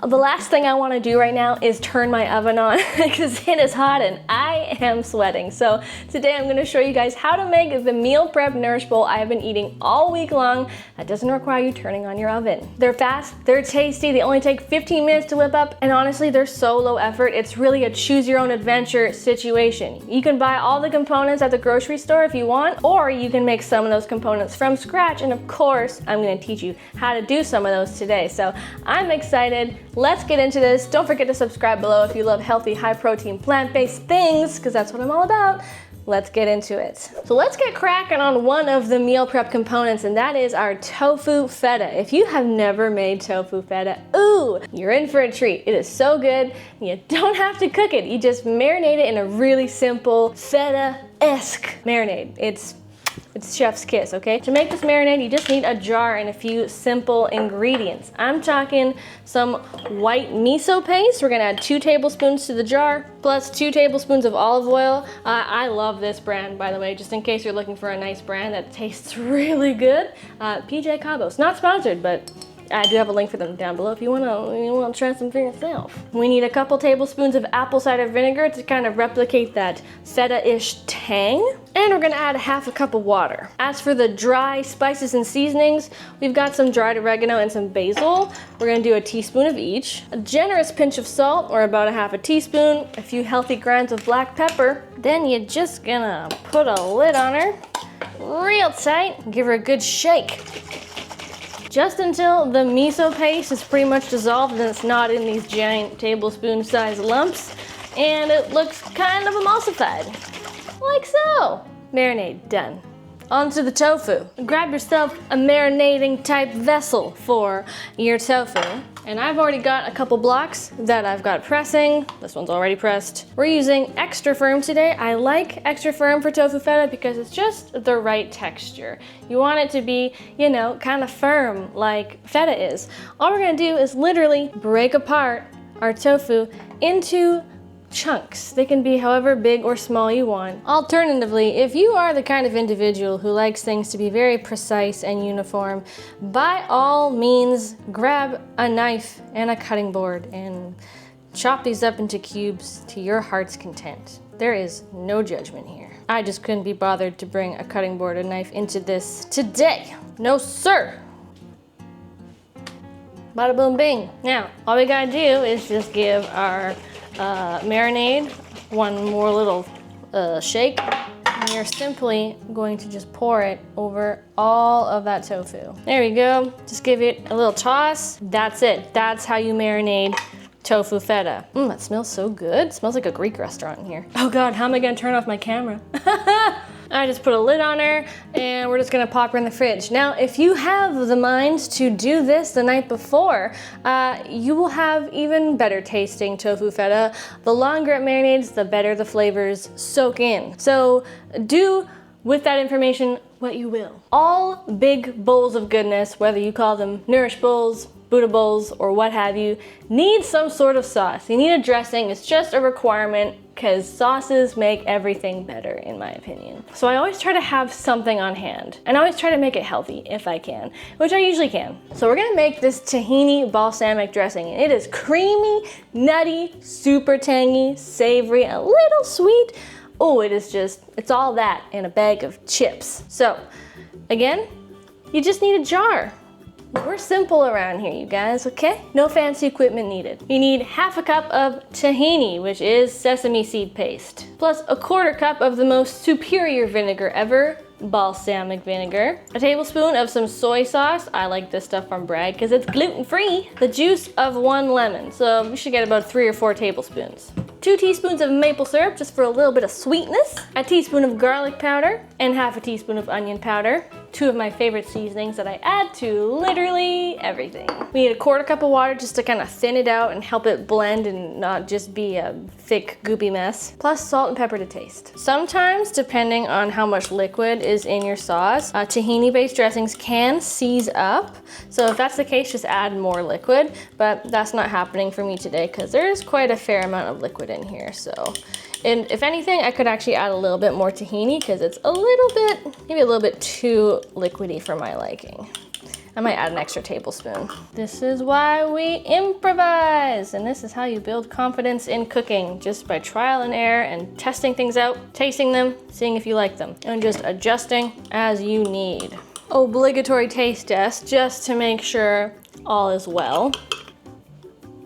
The last thing I want to do right now is turn my oven on because it is hot and I am sweating. So today I'm going to show you guys how to make the meal prep nourish bowl I have been eating all week long. That doesn't require you turning on your oven. They're fast, they're tasty, they only take 15 minutes to whip up, and honestly they're so low effort. It's really a choose your own adventure situation. You can buy all the components at the grocery store if you want, or you can make some of those components from scratch, and of course I'm going to teach you how to do some of those today. So I'm excited. Let's get into this. Don't forget to subscribe below if you love healthy, high protein, plant-based things, because that's what I'm all about. Let's get into it. So let's get cracking on one of the meal prep components, and that is our tofu feta. If you have never made tofu feta, ooh, you're in for a treat. It is so good. You don't have to cook it. You just marinate it in a really simple feta-esque marinade. It's chef's kiss, okay? To make this marinade, you just need a jar and a few simple ingredients. I'm talking some white miso paste. We're gonna add 2 tablespoons to the jar, plus 2 tablespoons of olive oil. I love this brand, by the way, just in case you're looking for a nice brand that tastes really good. PJ Cabos, not sponsored, but I do have a link for them down below if you wanna try some for yourself. We need a couple tablespoons of apple cider vinegar to kind of replicate that feta-ish tang. And we're gonna add half a cup of water. As for the dry spices and seasonings, we've got some dried oregano and some basil. We're gonna do a teaspoon of each. A generous pinch of salt, or about a half a teaspoon. A few healthy grinds of black pepper. Then you're just gonna put a lid on her, real tight, and give her a good shake. Just until the miso paste is pretty much dissolved and it's not in these giant tablespoon sized lumps, and it looks kind of emulsified. Like so. Marinade done. Onto the tofu. Grab yourself a marinating type vessel for your tofu. And I've already got a couple blocks that I've got pressing. This one's already pressed. We're using extra firm today. I like extra firm for tofu feta because it's just the right texture. You want it to be, you know, kind of firm like feta is. All we're gonna do is literally break apart our tofu into chunks. They can be however big or small you want. Alternatively, if you are the kind of individual who likes things to be very precise and uniform, by all means grab a knife and a cutting board and chop these up into cubes to your heart's content. There is no judgment here. I just couldn't be bothered to bring a cutting board or knife into this today. No sir. Bada boom bing. Now, all we gotta do is just give our marinade one more little shake, and you're simply going to just pour it over all of that tofu. There we go. Just give it a little toss. That's it. That's how you marinate tofu feta. That smells so good. It smells like a Greek restaurant in here. Oh God, how am I gonna turn off my camera? I just put a lid on her and we're just gonna pop her in the fridge. Now, if you have the mind to do this the night before, you will have even better tasting tofu feta. The longer it marinates, the better the flavors soak in. So do with that information what you will. All big bowls of goodness, whether you call them nourish bowls, Buddha bowls, or what have you, need some sort of sauce. You need a dressing. It's just a requirement because sauces make everything better, in my opinion. So I always try to have something on hand, and I always try to make it healthy if I can, which I usually can. So we're gonna make this tahini balsamic dressing. It is creamy, nutty, super tangy, savory, a little sweet. Oh, it is just, it's all that in a bag of chips. So again, you just need a jar. We're simple around here, you guys, okay? No fancy equipment needed. You need half a cup of tahini, which is sesame seed paste, plus a 1/4 cup of the most superior vinegar ever, balsamic vinegar, a tablespoon of some soy sauce. I like this stuff from Bragg because it's gluten-free. The juice of 1 lemon, so you should get about 3 or 4 tablespoons. 2 teaspoons of maple syrup, just for a little bit of sweetness. A teaspoon of garlic powder, and half a teaspoon of onion powder. 2 of my favorite seasonings that I add to literally everything. We need a 1/4 cup of water just to kind of thin it out and help it blend and not just be a thick, goopy mess. Plus salt and pepper to taste. Sometimes, depending on how much liquid is in your sauce, tahini-based dressings can seize up. So if that's the case, just add more liquid. But that's not happening for me today because there's quite a fair amount of liquid in here. So, and if anything, I could actually add a little bit more tahini because it's a little bit, maybe a little bit too liquidy for my liking. I might add an extra tablespoon. This is why we improvise. And this is how you build confidence in cooking, just by trial and error and testing things out, tasting them, seeing if you like them, and just adjusting as you need. Obligatory taste test just to make sure all is well.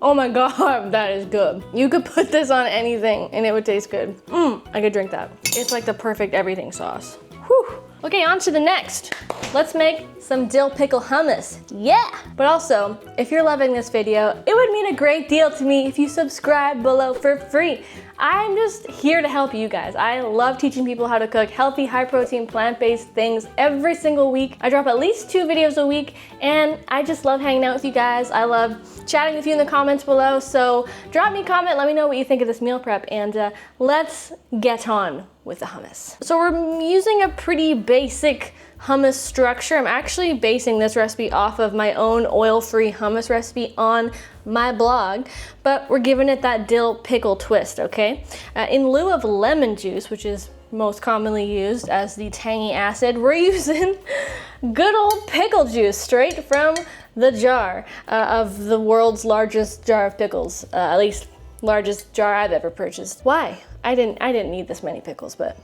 Oh my God, that is good. You could put this on anything and it would taste good. I could drink that. It's like the perfect everything sauce. Whew. Okay, on to the next. Let's make some dill pickle hummus. Yeah! But also, if you're loving this video, it would mean a great deal to me if you subscribe below for free. I'm just here to help you guys. I love teaching people how to cook healthy, high-protein, plant-based things every single week. I drop at least 2 videos a week, and I just love hanging out with you guys. I love chatting with you in the comments below, so drop me a comment, let me know what you think of this meal prep, and let's get on with the hummus. So we're using a pretty basic hummus structure. I'm actually basing this recipe off of my own oil-free hummus recipe on my blog, but we're giving it that dill pickle twist, okay? In lieu of lemon juice, which is most commonly used as the tangy acid, we're using good old pickle juice straight from the jar of the world's largest jar of pickles, at least largest jar I've ever purchased. Why? I didn't need this many pickles, but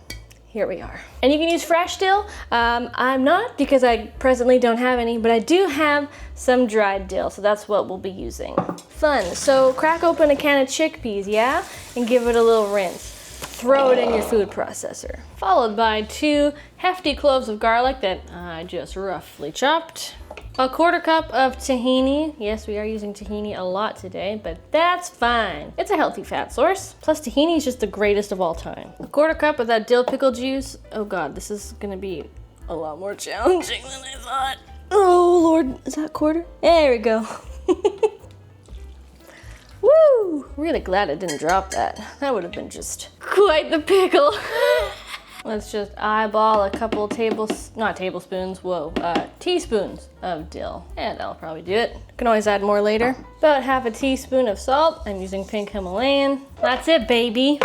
here we are. And you can use fresh dill. I'm not, because I presently don't have any, but I do have some dried dill, so that's what we'll be using. Fun. So crack open a can of chickpeas, yeah? And give it a little rinse. Throw it in your food processor. Followed by 2 hefty cloves of garlic that I just roughly chopped. A 1/4 cup of tahini. Yes, we are using tahini a lot today, but that's fine. It's a healthy fat source. Plus tahini is just the greatest of all time. A 1/4 cup of that dill pickle juice. Oh God, this is gonna be a lot more challenging than I thought. Oh Lord, is that 1/4? There we go. Woo! Really glad I didn't drop that. That would have been just quite the pickle. Let's just eyeball a couple teaspoons of dill. And that'll probably do it. Can always add more later. About 1/2 teaspoon of salt. I'm using pink Himalayan. That's it, baby.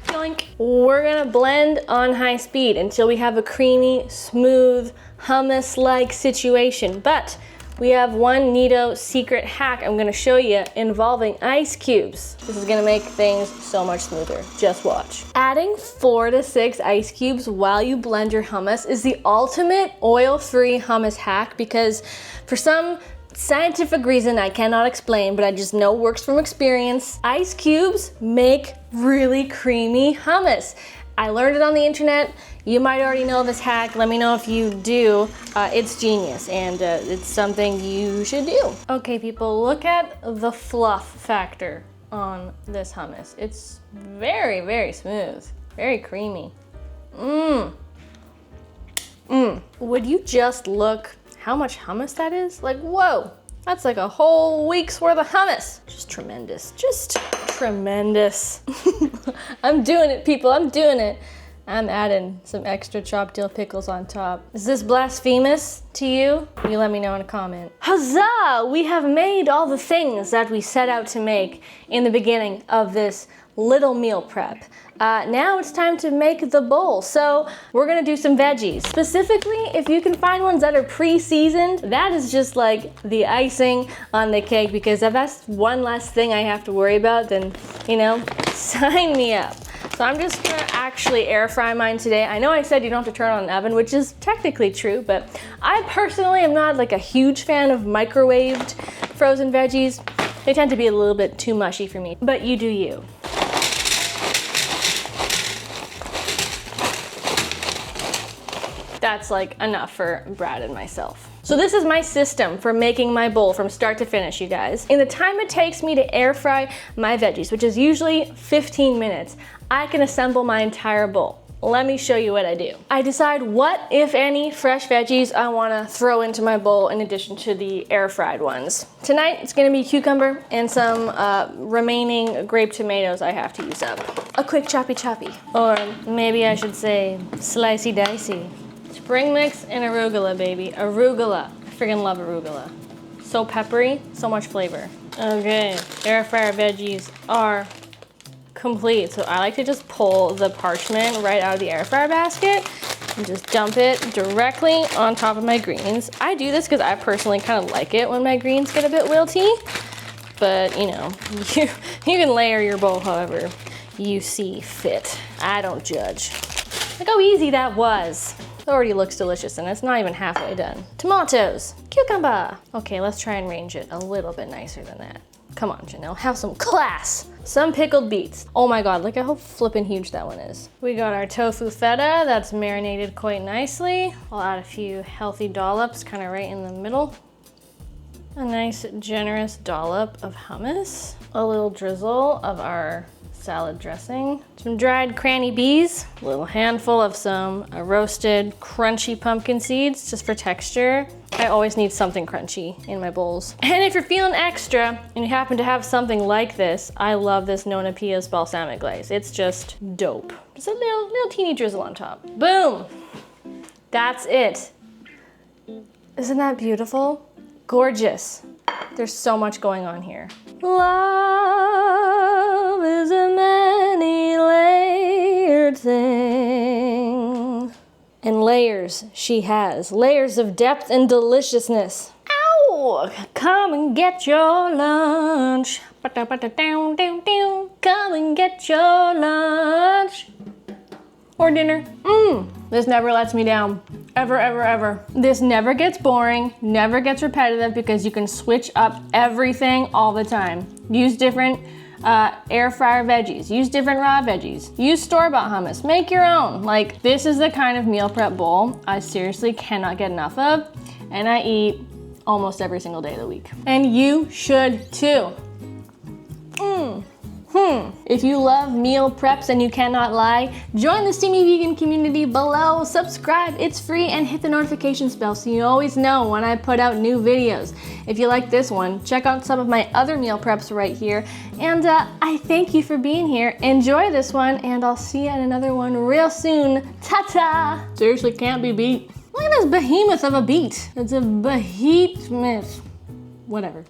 Yoink. We're gonna blend on high speed until we have a creamy, smooth, hummus-like situation. But we have one neato secret hack I'm gonna show you involving ice cubes. This is gonna make things so much smoother. Just watch. Adding 4 to 6 ice cubes while you blend your hummus is the ultimate oil-free hummus hack, because for some scientific reason I cannot explain, but I just know works from experience, ice cubes make really creamy hummus. I learned it on the internet. You might already know this hack. Let me know if you do. It's genius, and it's something you should do. Okay, people, look at the fluff factor on this hummus. It's very, very smooth, very creamy. Would you just look how much hummus that is? Like, whoa, that's like a whole week's worth of hummus. Just tremendous, just tremendous. I'm doing it, people, I'm doing it. I'm adding some extra chopped dill pickles on top. Is this blasphemous to you? You let me know in a comment. Huzzah! We have made all the things that we set out to make in the beginning of this little meal prep. Now it's time to make the bowl. So we're gonna do some veggies. Specifically, if you can find ones that are pre-seasoned, that is just like the icing on the cake, because if that's one less thing I have to worry about, then, you know, sign me up. So I'm just gonna actually air fry mine today. I know I said you don't have to turn on an oven, which is technically true, but I personally am not like a huge fan of microwaved frozen veggies. They tend to be a little bit too mushy for me, but you do you. That's like enough for Brad and myself. So this is my system for making my bowl from start to finish, you guys. In the time it takes me to air fry my veggies, which is usually 15 minutes, I can assemble my entire bowl. Let me show you what I do. I decide what, if any, fresh veggies I wanna throw into my bowl in addition to the air fried ones. Tonight, it's gonna be cucumber and some remaining grape tomatoes I have to use up. A quick choppy choppy. Or maybe I should say slicey dicey. Spring mix and arugula, baby. Arugula. I freaking love arugula. So peppery, so much flavor. Okay, air fryer veggies are complete. So I like to just pull the parchment right out of the air fryer basket and just dump it directly on top of my greens. I do this because I personally kind of like it when my greens get a bit wilty, but you know, you can layer your bowl however you see fit. I don't judge. Look how easy that was. It already looks delicious and it's not even halfway done. Tomatoes, cucumber. Okay, let's try and range it a little bit nicer than that. Come on, Janelle, have some class. Some pickled beets. Oh my God, look at how flippin' huge that one is. We got our tofu feta that's marinated quite nicely. I'll add a few healthy dollops kind of right in the middle. A nice generous dollop of hummus. A little drizzle of our salad dressing, some dried cranny bees, a little handful of some roasted crunchy pumpkin seeds just for texture. I always need something crunchy in my bowls. And if you're feeling extra and you happen to have something like this, I love this Nona Pia's balsamic glaze. It's just dope. Just a little teeny drizzle on top. Boom! That's it. Isn't that beautiful? Gorgeous. There's so much going on here. Love is a many-layered thing. And layers she has. Layers of depth and deliciousness. Ow! Come and get your lunch. Come and get your lunch. Or dinner. This never lets me down. Ever, ever, ever. This never gets boring, never gets repetitive because you can switch up everything all the time. Use different air fryer veggies, use different raw veggies, use store-bought hummus, make your own. Like, this is the kind of meal prep bowl I seriously cannot get enough of, and I eat almost every single day of the week. And you should too. If you love meal preps and you cannot lie, join the Steamy Vegan community below, subscribe, it's free, and hit the notification bell so you always know when I put out new videos. If you like this one, check out some of my other meal preps right here. And I thank you for being here. Enjoy this one, and I'll see you in another one real soon. Ta-ta! Seriously, can't be beat. Look at this behemoth of a beet. It's a behemoth. Whatever.